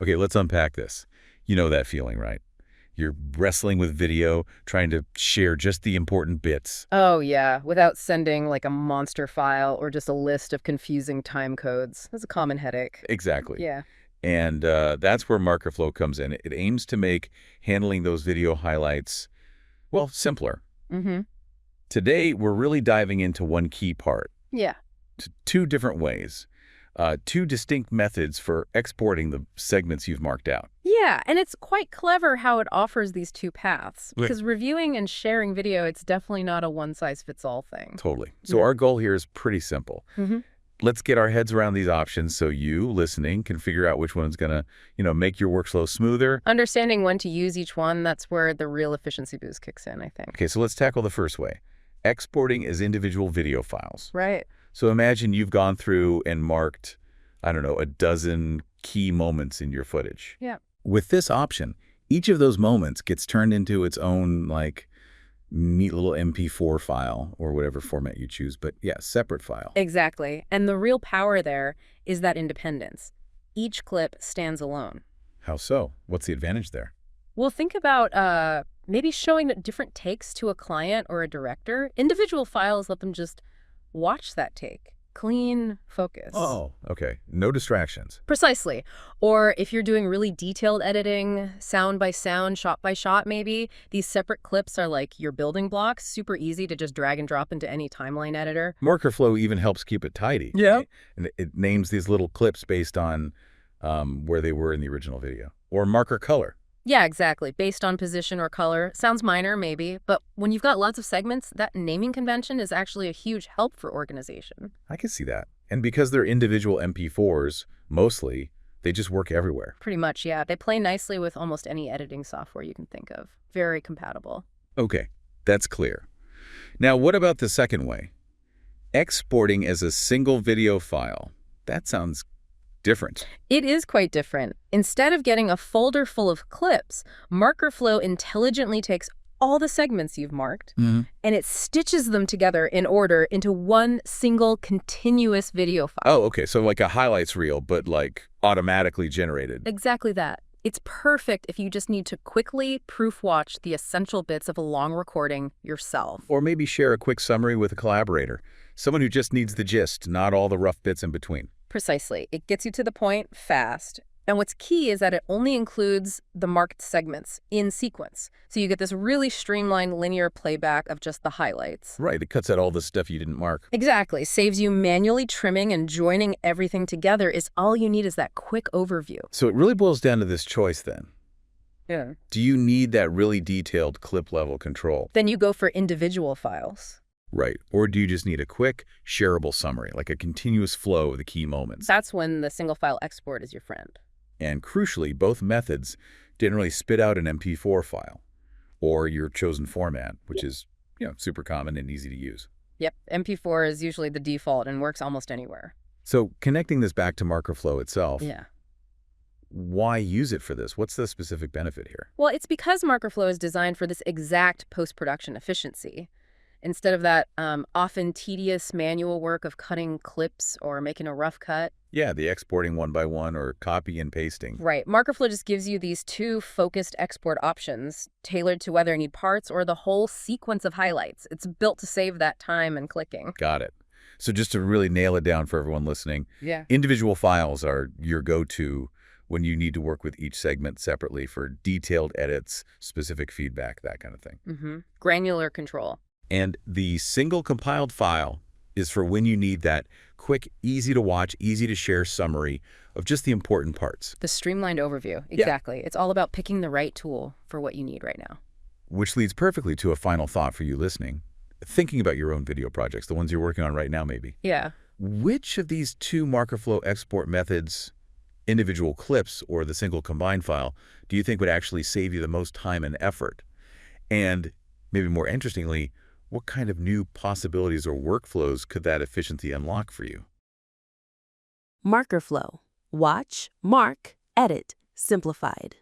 Okay, let's unpack this. You know that feeling, right? You're wrestling with video, trying to share just the important bits. Oh, yeah, without sending like a monster file or just a list of confusing time codes. That's a common headache. Exactly. Yeah. And that's where Markerflow comes in. It aims to make handling those video highlights, well, simpler. Mm-hmm. Today, we're really diving into one key part, Yeah. two different ways, two distinct methods for exporting the segments you've marked out. Yeah, and it's quite clever how it offers these two paths. Right. Because reviewing and sharing video, it's definitely not a one-size-fits-all thing. Totally. So Yeah. our goal here is pretty simple. Mm-hmm. Let's get our heads around these options so you, listening, can figure out which one's going to, make your workflow smoother. Understanding when to use each one, that's where the real efficiency boost kicks in, I think. Okay, so let's tackle the first way, exporting as individual video files. Right. So imagine you've gone through and marked, I don't know, a dozen key moments in your footage. Yeah. With this option, each of those moments gets turned into its own, neat little MP4 file or whatever format you choose, but yeah, separate file. Exactly. And the real power there is that independence. Each clip stands alone. How so? What's the advantage there? Well, think about maybe showing different takes to a client or a director. Individual files let them just watch that take. Clean focus. Oh, okay. No distractions. Precisely. Or if you're doing really detailed editing, sound by sound, shot by shot maybe, these separate clips are like your building blocks, super easy to just drag and drop into any timeline editor. Markerflow even helps keep it tidy. Yeah. Right? And it names these little clips based on where they were in the original video. Or marker color. Yeah, exactly. Based on position or color. Sounds minor, maybe, but when you've got lots of segments, that naming convention is actually a huge help for organization. I can see that. And because they're individual MP4s, mostly, they just work everywhere. Pretty much, yeah. They play nicely with almost any editing software you can think of. Very compatible. Okay, that's clear. Now, what about the second way? Exporting as a single video file. That sounds different. It is quite different. Instead of getting a folder full of clips, Markerflow intelligently takes all the segments you've marked, and it stitches them together in order into one single continuous video file. Oh, okay, so like a highlights reel, but automatically generated. Exactly that. It's perfect if you just need to quickly proof watch the essential bits of a long recording yourself. Or maybe share a quick summary with a collaborator. Someone who just needs the gist, not all the rough bits in between. Precisely. It gets you to the point fast. And what's key is that it only includes the marked segments in sequence. So you get this really streamlined linear playback of just the highlights. Right, it cuts out all the stuff you didn't mark. Exactly. Saves you manually trimming and joining everything together. Is all you need is that quick overview. So it really boils down to this choice then. Yeah. Do you need that really detailed clip level control? Then you go for individual files. Right. Or do you just need a quick, shareable summary, like a continuous flow of the key moments? That's when the single file export is your friend. And crucially, both methods generally spit out an MP4 file or your chosen format, which is, super common and easy to use. Yep. MP4 is usually the default and works almost anywhere. So connecting this back to Markerflow itself, Yeah. why use it for this? What's the specific benefit here? Well, it's because Markerflow is designed for this exact post-production efficiency. Instead of that often tedious manual work of cutting clips or making a rough cut. Yeah, the exporting one by one or copy and pasting. Right. Markerflow just gives you these two focused export options tailored to whether you need parts or the whole sequence of highlights. It's built to save that time and clicking. Got it. So just to really nail it down for everyone listening, Yeah. individual files are your go-to when you need to work with each segment separately for detailed edits, specific feedback, that kind of thing. Granular control. And the single compiled file is for when you need that quick, easy to watch, easy to share summary of just the important parts. The streamlined overview. Exactly. It's all about picking the right tool for what you need right now. Which leads perfectly to a final thought for you listening. Thinking about your own video projects, the ones you're working on right now maybe. Yeah. Which of these two Markerflow export methods, individual clips or the single combined file, do you think would actually save you the most time and effort? And maybe more interestingly, what kind of new possibilities or workflows could that efficiency unlock for you? Markerflow. Watch, mark, edit, simplified.